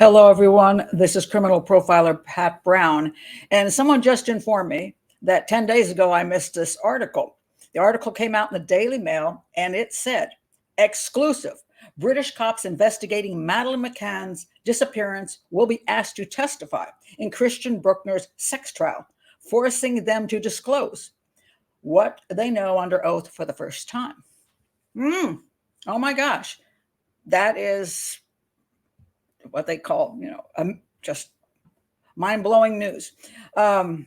Hello, everyone. This is criminal profiler Pat Brown. And someone just informed me that 10 days ago I missed this article. The article came out in the Daily Mail and it said, exclusive, British cops investigating Madeleine McCann's disappearance will be asked to testify in Christian Brueckner's sex trial, forcing them to disclose what they know under oath for the first time. Oh my gosh. That is what they call, just mind-blowing news. And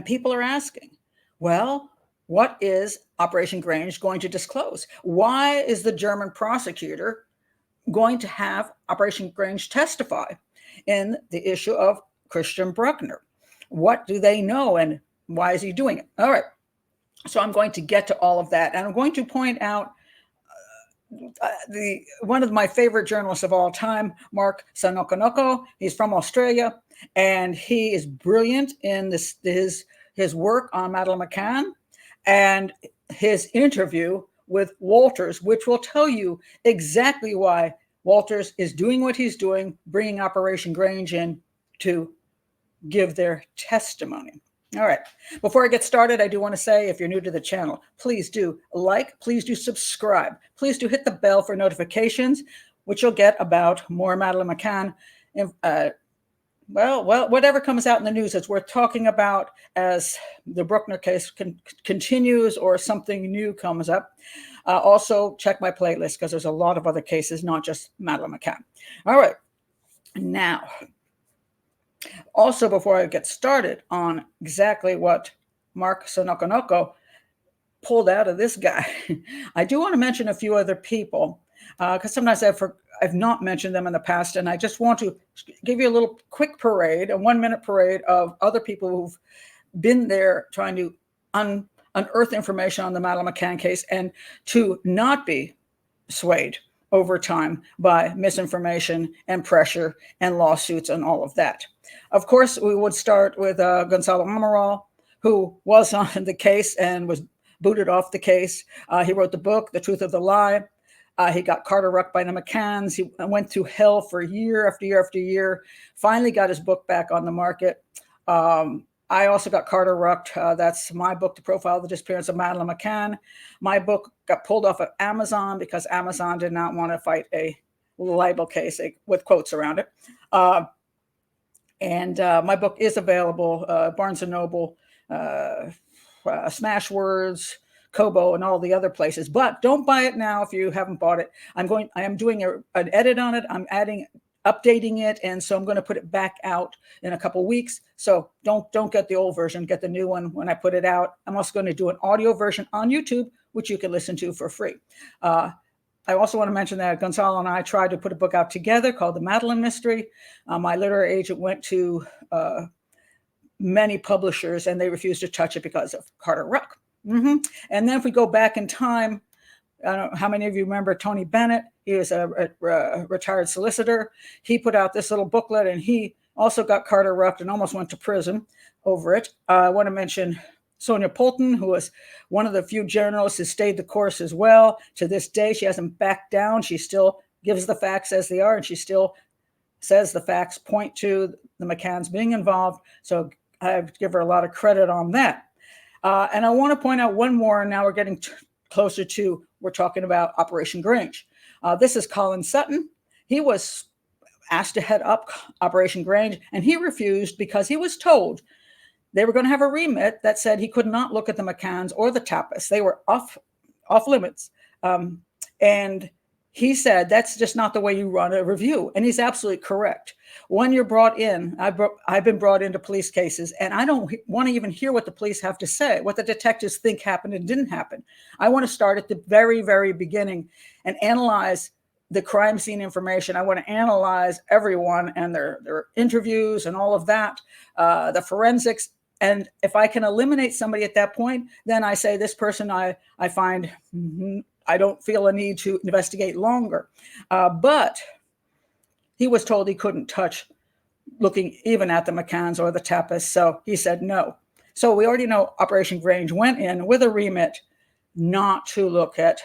people are asking, well, what is Operation Grange going to disclose? Why is the German prosecutor going to have Operation Grange testify in the issue of Christian Brueckner? What do they know and why is he doing it? All right. So I'm going to get to all of that. And I'm going to point out one of my favorite journalists of all time, Mark Saunokonoko. He's from Australia, and he is brilliant in his work on Madeleine McCann and his interview with Wolters, which will tell you exactly why Wolters is doing what he's doing, bringing Operation Grange in to give their testimony. All right. Before I get started, I do want to say, if you're new to the channel, please do like, please do subscribe, please do hit the bell for notifications, which you'll get about more Madeleine McCann. Well, whatever comes out in the news that's worth talking about as the Brueckner case continues or something new comes up. Also, check my playlist because there's a lot of other cases, not just Madeleine McCann. All right. Now, also, before I get started on exactly what Mark Saunokonoko pulled out of this guy, I do want to mention a few other people because sometimes I've not mentioned them in the past, and I just want to give you a little quick parade, a 1-minute parade of other people who've been there trying to unearth information on the Madeleine McCann case and to not be swayed over time by misinformation and pressure and lawsuits and all of that. Of course, we would start with Gonzalo Amaral, who was on the case and was booted off the case. He wrote the book, The Truth of the Lie. He got Carter-Rucked by the McCanns. He went through hell for year after year after year, finally got his book back on the market. I also got Carter-Rucked. That's my book, The Profile of the Disappearance of Madeleine McCann. My book got pulled off of Amazon because Amazon did not want to fight a libel case with quotes around it. And my book is available, Barnes & Noble, Smashwords, Kobo, and all the other places. But don't buy it now if you haven't bought it. I am doing an edit on it. I'm updating it, and so I'm going to put it back out in a couple weeks. So don't get the old version, get the new one when I put it out. I'm also going to do an audio version on YouTube, which you can listen to for free. I also want to mention that Gonzalo and I tried to put a book out together called The Madeleine Mystery. My literary agent went to many publishers, and they refused to touch it because of Carter-Ruck. And then if we go back in time, I don't know how many of you remember Tony Bennett. He was a retired solicitor. He put out this little booklet, and he also got Carter-Rucked and almost went to prison over it. I want to mention Sonia Poulton, who was one of the few journalists who stayed the course as well. To this day, she hasn't backed down. She still gives the facts as they are, and she still says the facts point to the McCanns being involved. So I give her a lot of credit on that. And I want to point out one more, and now we're getting closer to, we're talking about Operation Grange. This is Colin Sutton. He was asked to head up Operation Grange, and he refused because he was told they were going to have a remit that said he could not look at the McCanns or the Tappas. They were off limits. And he said, that's just not the way you run a review. And he's absolutely correct. When you're brought in, I've been brought into police cases, and I don't want to even hear what the police have to say, what the detectives think happened and didn't happen. I want to start at the very, very beginning and analyze the crime scene information. I want to analyze everyone and their interviews and all of that, the forensics. And if I can eliminate somebody at that point, then I say this person I find I don't feel a need to investigate longer. But he was told he couldn't touch looking even at the McCanns or the Tappas. So he said no. So we already know Operation Grange went in with a remit not to look at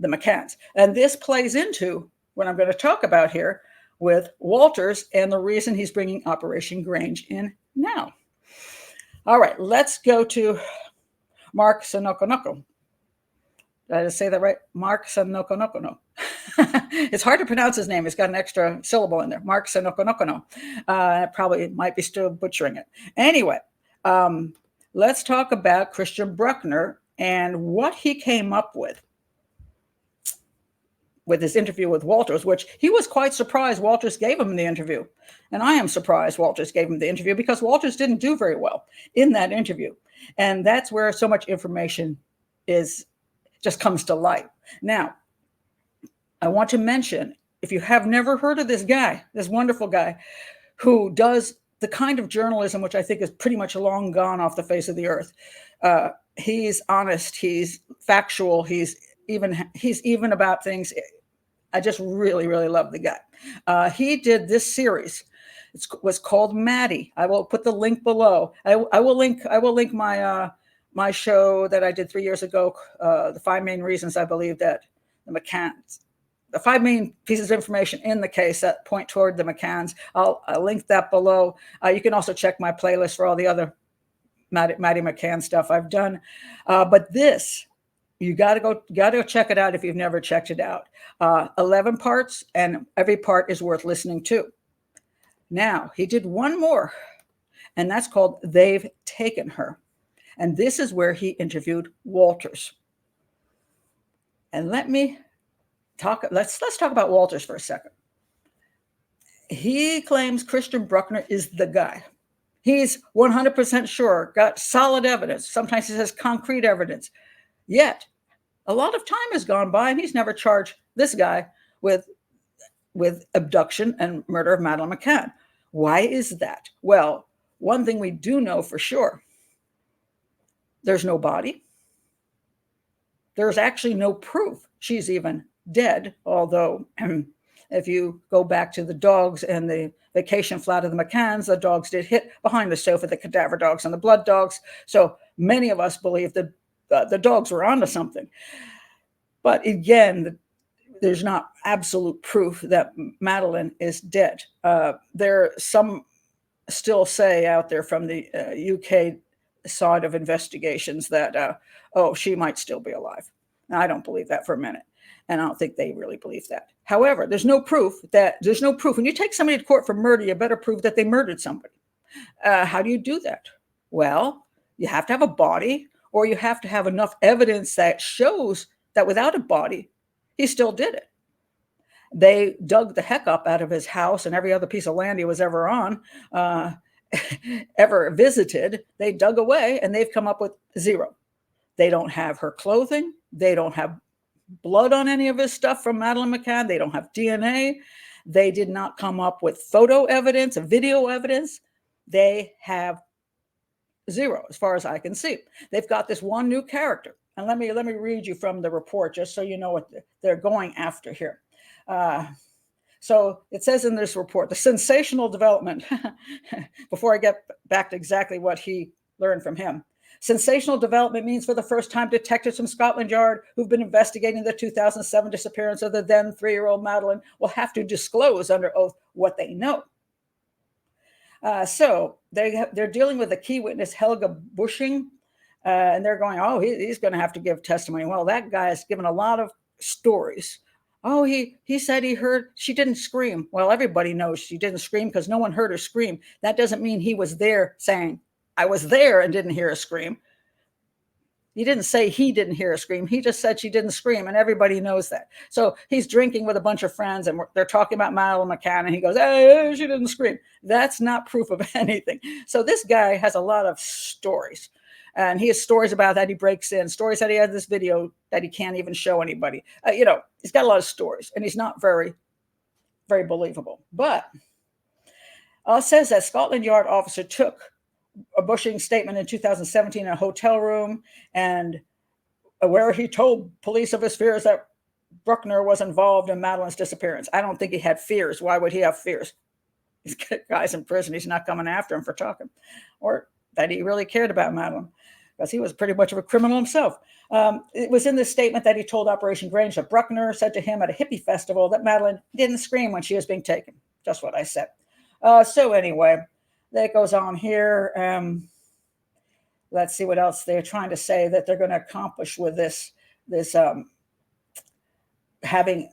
the McCanns. And this plays into what I'm going to talk about here, with Wolters and the reason he's bringing Operation Grange in now. All right, let's go to Mark Saunokonoko. Did I say that right? Mark Saunokonoko. It's hard to pronounce his name. It's got an extra syllable in there. Mark Saunokonoko. Probably might be still butchering it. Anyway, let's talk about Christian Brueckner and what he came up with his interview with Wolters, which he was quite surprised Wolters gave him the interview. And I am surprised Wolters gave him the interview because Wolters didn't do very well in that interview. And that's where so much information just comes to light. Now, I want to mention, if you have never heard of this guy, this wonderful guy who does the kind of journalism which I think is pretty much long gone off the face of the earth. He's honest, he's factual, he's even about things. I just really, really love the guy. He did this series. It was called Maddie. I will put the link below. I will link my show that I did 3 years ago. The 5 main reasons I believe that the McCanns, the 5 main pieces of information in the case that point toward the McCanns. I'll link that below. You can also check my playlist for all the other Madeleine McCann stuff I've done. But this, you got to go check it out if you've never checked it out. 11 parts, and every part is worth listening to. Now, he did one more, and that's called They've Taken Her. And this is where he interviewed Wolters. And let's talk about Wolters for a second. He claims Christian Brueckner is the guy. He's 100% sure, got solid evidence. Sometimes he says concrete evidence. Yet, a lot of time has gone by and he's never charged this guy with abduction and murder of Madeleine McCann. Why is that? Well, one thing we do know for sure, there's no body. There's actually no proof she's even dead, although if you go back to the dogs and the vacation flat of the McCanns, the dogs did hit behind the sofa, the cadaver dogs and the blood dogs. So many of us believe that the dogs were onto something. But again, there's not absolute proof that Madeleine is dead. There some still say out there from the UK side of investigations that, she might still be alive. Now, I don't believe that for a minute. And I don't think they really believe that. However, there's no proof. When you take somebody to court for murder, you better prove that they murdered somebody. How do you do that? Well, you have to have a body, or you have to have enough evidence that shows that without a body, he still did it. They dug the heck up out of his house and every other piece of land he was ever on, ever visited. They dug away and they've come up with zero. They don't have her clothing. They don't have blood on any of his stuff from Madeleine McCann. They don't have DNA. They did not come up with photo evidence, video evidence. They have zero, as far as I can see. They've got this one new character. And let me read you from the report, just so you know what they're going after here. So it says in this report, the sensational development, before I get back to exactly what he learned from him. Sensational development means for the first time, detectives from Scotland Yard who've been investigating the 2007 disappearance of the then 3-year-old Madeleine will have to disclose under oath what they know. So they're dealing with a key witness, Helga Bushing, and they're going, he's going to have to give testimony. Well, that guy has given a lot of stories. He said he heard she didn't scream. Well, everybody knows she didn't scream because no one heard her scream. That doesn't mean he was there saying, I was there and didn't hear a scream. He didn't say he didn't hear a scream. He just said she didn't scream, and everybody knows that. So he's drinking with a bunch of friends, and they're talking about Madeleine McCann, and he goes, hey, she didn't scream. That's not proof of anything. So this guy has a lot of stories, and he has stories about that he breaks in, stories that he had this video that he can't even show anybody. He's got a lot of stories, and he's not very, very believable. But it says that Scotland Yard officer took a Bushing statement in 2017 in a hotel room, and where he told police of his fears that Brueckner was involved in Madeleine's disappearance. I don't think he had fears. Why would he have fears? He's got guys in prison. He's not coming after him for talking, or that he really cared about Madeleine, because he was pretty much of a criminal himself. It was in this statement that he told Operation Grange that Brueckner said to him at a hippie festival that Madeleine didn't scream when she was being taken. just what I said. So anyway, that goes on here. Let's see what else they're trying to say that they're going to accomplish with this having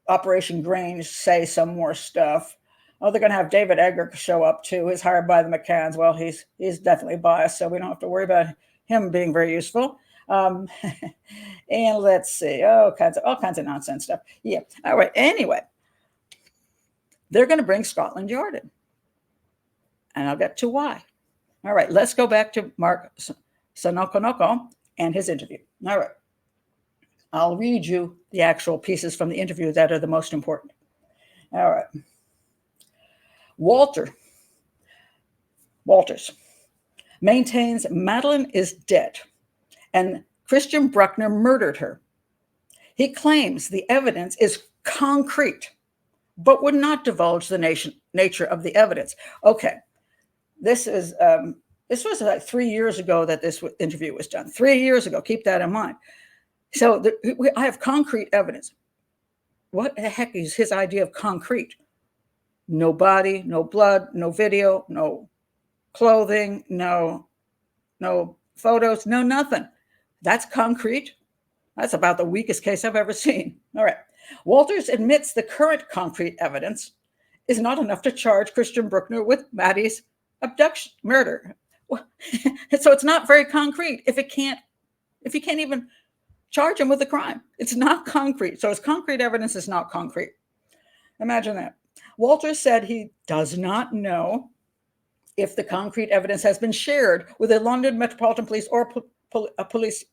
Operation Grange say some more stuff. Oh, they're going to have David Edgar show up too. He's hired by the McCanns. Well, he's definitely biased, so we don't have to worry about him being very useful. And let's see, all kinds of nonsense stuff. Yeah. All right. Anyway, they're going to bring Scotland Yard in, and I'll get to why. All right. Let's go back to Mark Saunokonoko and his interview. All right. I'll read you the actual pieces from the interview that are the most important. All right. Wolters maintains Madeleine is dead and Christian Brueckner murdered her. He claims the evidence is concrete, but would not divulge the nature of the evidence. Okay, this was like 3 years ago that this interview was done. 3 years ago, keep that in mind. So I have concrete evidence. What the heck is his idea of concrete? No body, no blood, no video, no clothing, no photos, no nothing. That's concrete. That's about the weakest case I've ever seen. All right. Wolters admits the current concrete evidence is not enough to charge Christian Brueckner with Maddie's abduction, murder. So it's not very concrete if you can't even charge him with the crime. It's not concrete. So his concrete evidence is not concrete. Imagine that. Wolters said he does not know if the concrete evidence has been shared with the London Metropolitan Police or police,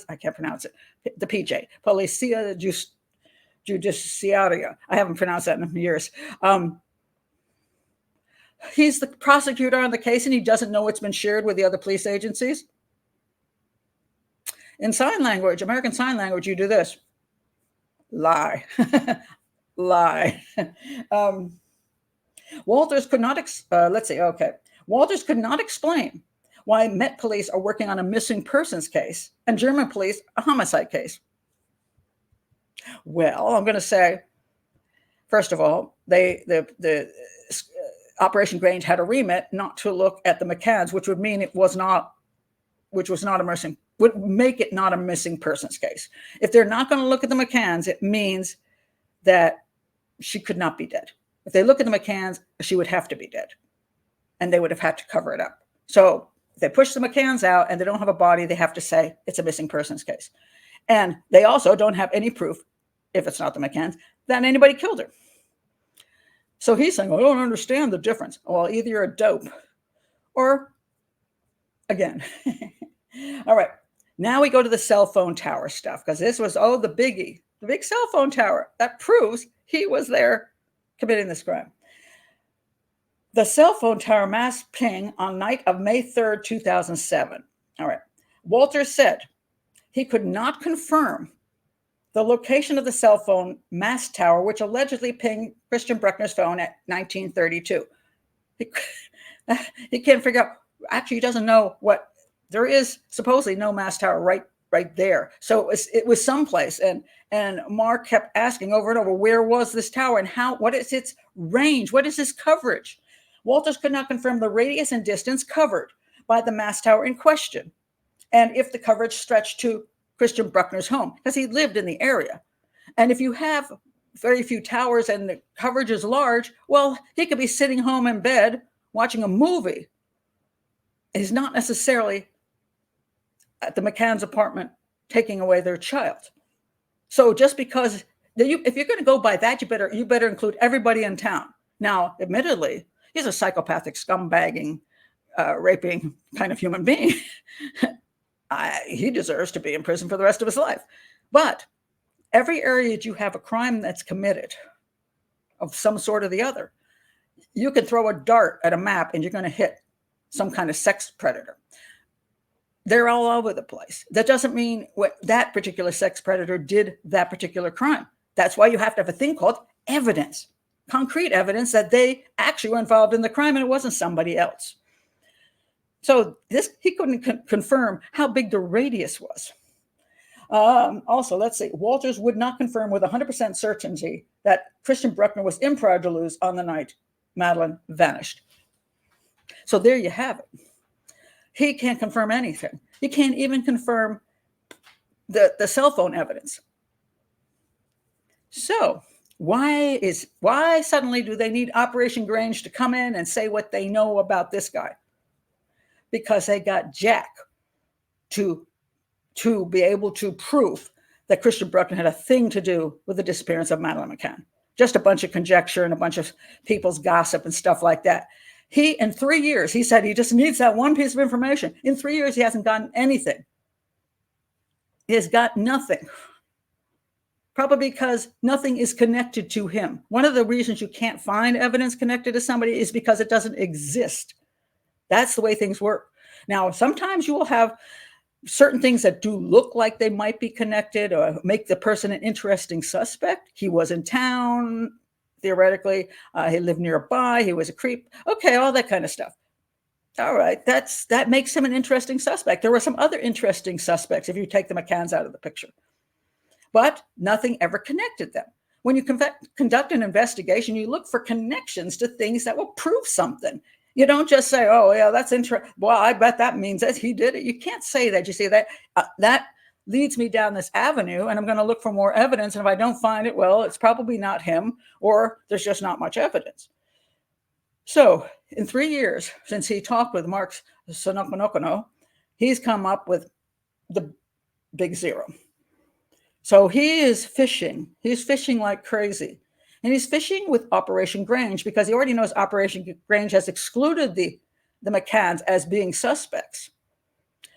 I can't pronounce it, the PJ, Policia Judiciaria. I haven't pronounced that in years. He's the prosecutor on the case and he doesn't know it's been shared with the other police agencies. In sign language, American Sign Language, you do this. Lie. Lie. Wolters could not, Wolters could not explain why Met Police are working on a missing persons case and German police a homicide case. Well, I'm going to say, first of all, the Operation Grange had a remit not to look at the McCanns, which would mean would make it not a missing persons case. If they're not going to look at the McCanns, it means that she could not be dead. If they look at the McCanns, she would have to be dead, and they would have had to cover it up. So if they push the McCanns out and they don't have a body, they have to say it's a missing persons case. And they also don't have any proof, if it's not the McCanns, that anybody killed her. So he's saying, I don't understand the difference. Well, either you're a dope or, again. All right. Now we go to the cell phone tower stuff, because this was, the biggie, the big cell phone tower that proves he was there committing this crime. The cell phone tower mass ping on night of May 3rd, 2007. All right. Wolters said he could not confirm the location of the cell phone mass tower, which allegedly pinged Christian Brueckner's phone at 1932. He can't figure out, actually, he doesn't know what, there is supposedly no mass tower right there. So it was someplace. And Mark kept asking over and over, where was this tower and what is its range? What is its coverage? Wolters could not confirm the radius and distance covered by the mass tower in question, and if the coverage stretched to Christian Brueckner's home, because he lived in the area. And if you have very few towers and the coverage is large, well, he could be sitting home in bed watching a movie. He's not necessarily at the McCann's apartment taking away their child. So just because if you're going to go by that, you better include everybody in town. Now, admittedly, he's a psychopathic, scumbagging, raping kind of human being. He deserves to be in prison for the rest of his life. But every area that you have a crime that's committed of some sort or the other, you can throw a dart at a map and you're going to hit some kind of sex predator. They're all over the place. That doesn't mean what that particular sex predator did that particular crime. That's why you have to have a thing called evidence, concrete evidence that they actually were involved in the crime and it wasn't somebody else. So he couldn't confirm how big the radius was. Also, let's see. Wolters would not confirm with 100% certainty that Christian Brueckner was in Praia da Luz on the night Madeleine vanished. So there you have it. He can't confirm anything. He can't even confirm the cell phone evidence. So why suddenly do they need Operation Grange to come in and say what they know about this guy? Because they got Jack to be able to prove that Christian Brueckner had a thing to do with the disappearance of Madeleine McCann. Just a bunch of conjecture and a bunch of people's gossip and stuff like that. In 3 years, he said he just needs that one piece of information. In 3 years, he hasn't gotten anything. He has got nothing. Probably because nothing is connected to him. One of the reasons you can't find evidence connected to somebody is because it doesn't exist. That's the way things work. Now, sometimes you will have certain things that do look like they might be connected or make the person an interesting suspect. He was in town, theoretically. He lived nearby. He was a creep. Okay, all that kind of stuff. All right, that makes him an interesting suspect. There were some other interesting suspects if you take the McCanns out of the picture. But nothing ever connected them. When you conduct an investigation, you look for connections to things that will prove something. You don't just say, oh, yeah, that's interesting. Well, I bet that means that he did it. You can't say that. You say that that leads me down this avenue, and I'm going to look for more evidence. And if I don't find it, well, it's probably not him, or there's just not much evidence. So in 3 years, since he talked with Mark Saunokonoko, he's come up with the big zero. So he is fishing. He's fishing like crazy. And he's fishing with Operation Grange because he already knows Operation Grange has excluded the McCanns as being suspects.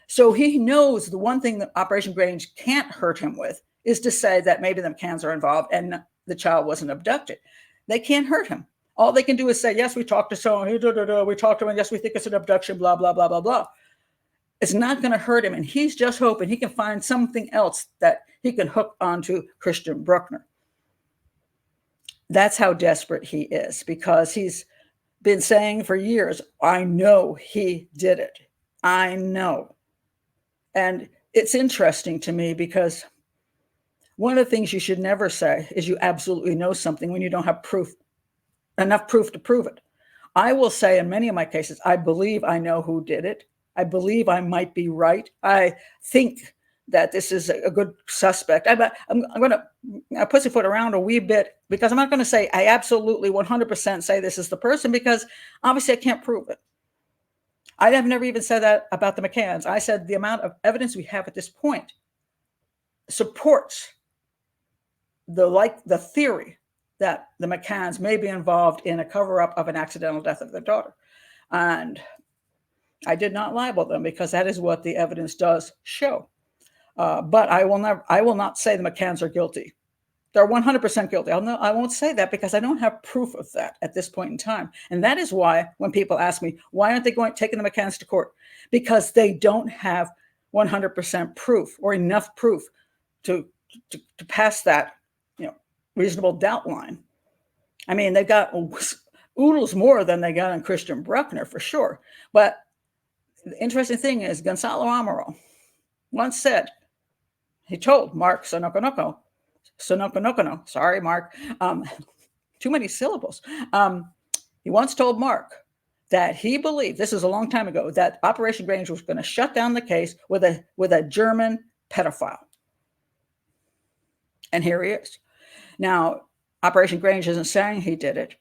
So he knows the one thing that Operation Grange can't hurt him with is to say that maybe the McCanns are involved and the child wasn't abducted. They can't hurt him. All they can do is say, yes, we talked to someone, we talked to him, and yes, we think it's an abduction, blah, blah, blah, blah, blah. It's not going to hurt him. And he's just hoping he can find something else that he can hook onto Christian Brueckner. That's how desperate he is, because he's been saying for years, I know he did it. I know. And it's interesting to me because one of the things you should never say is you absolutely know something when you don't have proof, enough proof to prove it. I will say in many of my cases, I believe I know who did it. I believe I might be right. I think that this is a good suspect. I'm going to pussyfoot around a wee bit because I'm not going to say I absolutely 100% say this is the person, because obviously I can't prove it. I have never even said that about the McCanns. I said the amount of evidence we have at this point supports the theory that the McCanns may be involved in a cover-up of an accidental death of their daughter. And I did not libel them because that is what the evidence does show. But I will not say the McCanns are guilty. They're 100% guilty. I won't say that because I don't have proof of that at this point in time. And that is why when people ask me, why aren't they taking the McCanns to court? Because they don't have 100% proof or enough proof to pass that, reasonable doubt line. I mean, they got oodles more than they got on Christian Brueckner for sure. But the interesting thing is Gonzalo Amaro once said, he told Mark Saunokonoko, sorry, Mark, too many syllables. He once told Mark that he believed, this is a long time ago, that Operation Grange was going to shut down the case with a German pedophile. And here he is. Now, Operation Grange isn't saying he did it,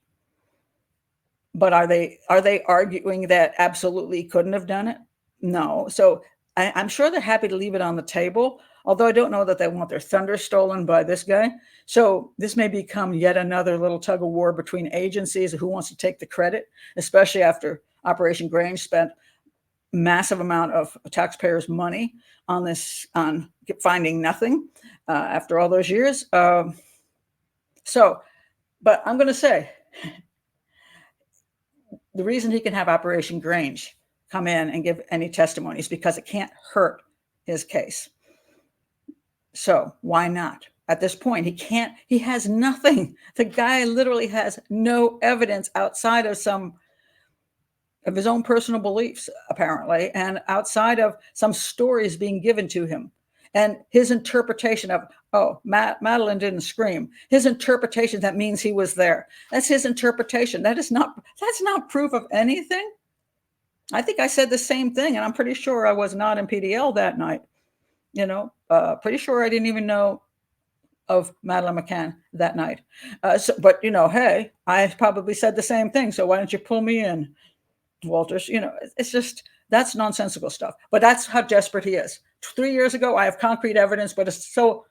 but are they arguing that absolutely couldn't have done it? No. So I'm sure they're happy to leave it on the table, although I don't know that they want their thunder stolen by this guy. So this may become yet another little tug of war between agencies of who wants to take the credit, especially after Operation Grange spent massive amount of taxpayers' money on this, on finding nothing after all those years. But I'm going to say the reason he can have Operation Grange come in and give any testimony is because it can't hurt his case. So why not? At this point, he has nothing. The guy literally has no evidence outside of some of his own personal beliefs, apparently, and outside of some stories being given to him. And his interpretation of, oh, Madeleine didn't scream. His interpretation, that means he was there. That's his interpretation. That's not proof of anything. I think I said the same thing, and I'm pretty sure I was not in PDL that night. Pretty sure I didn't even know of Madeleine McCann that night. But, hey, I probably said the same thing. So why don't you pull me in, Wolters? It's just, that's nonsensical stuff. But that's how desperate he is. 3 years ago, I have concrete evidence, but it's so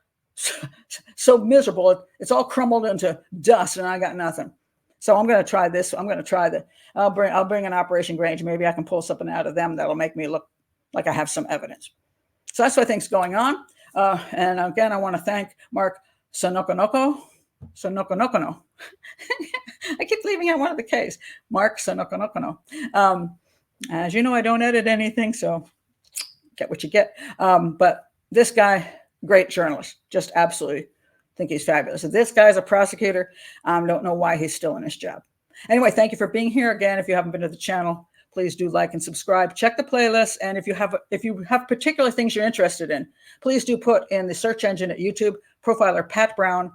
miserable. It's all crumbled into dust, and I got nothing. So I'm going to try this. I'm going to try that. I'll bring an Operation Grange. Maybe I can pull something out of them that'll make me look like I have some evidence. So that's what I think is going on. And again, I want to thank Mark Saunokonoko. I keep leaving out one of the K's. Mark Saunokonoko. As you know, I don't edit anything, so get what you get. But this guy, great journalist, just absolutely think he's fabulous. If this guy's a prosecutor, I don't know why he's still in his job. Anyway, thank you for being here. Again, if you haven't been to the channel, please do like and subscribe. Check the playlist, and if you have particular things you're interested in, please do put in the search engine at YouTube, profiler Pat Brown,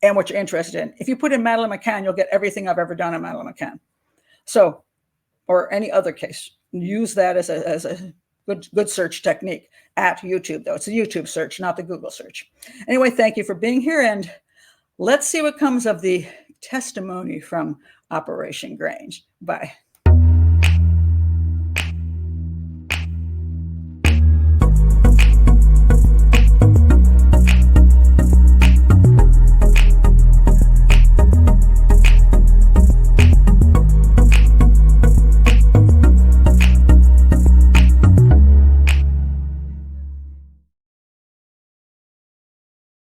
and what you're interested in. If you put in Madeleine McCann, you'll get everything I've ever done on Madeleine McCann. So, or any other case, use that as a good search technique at YouTube, though. It's a YouTube search, not the Google search. Anyway, thank you for being here, and let's see what comes of the testimony from Operation Grange. Bye.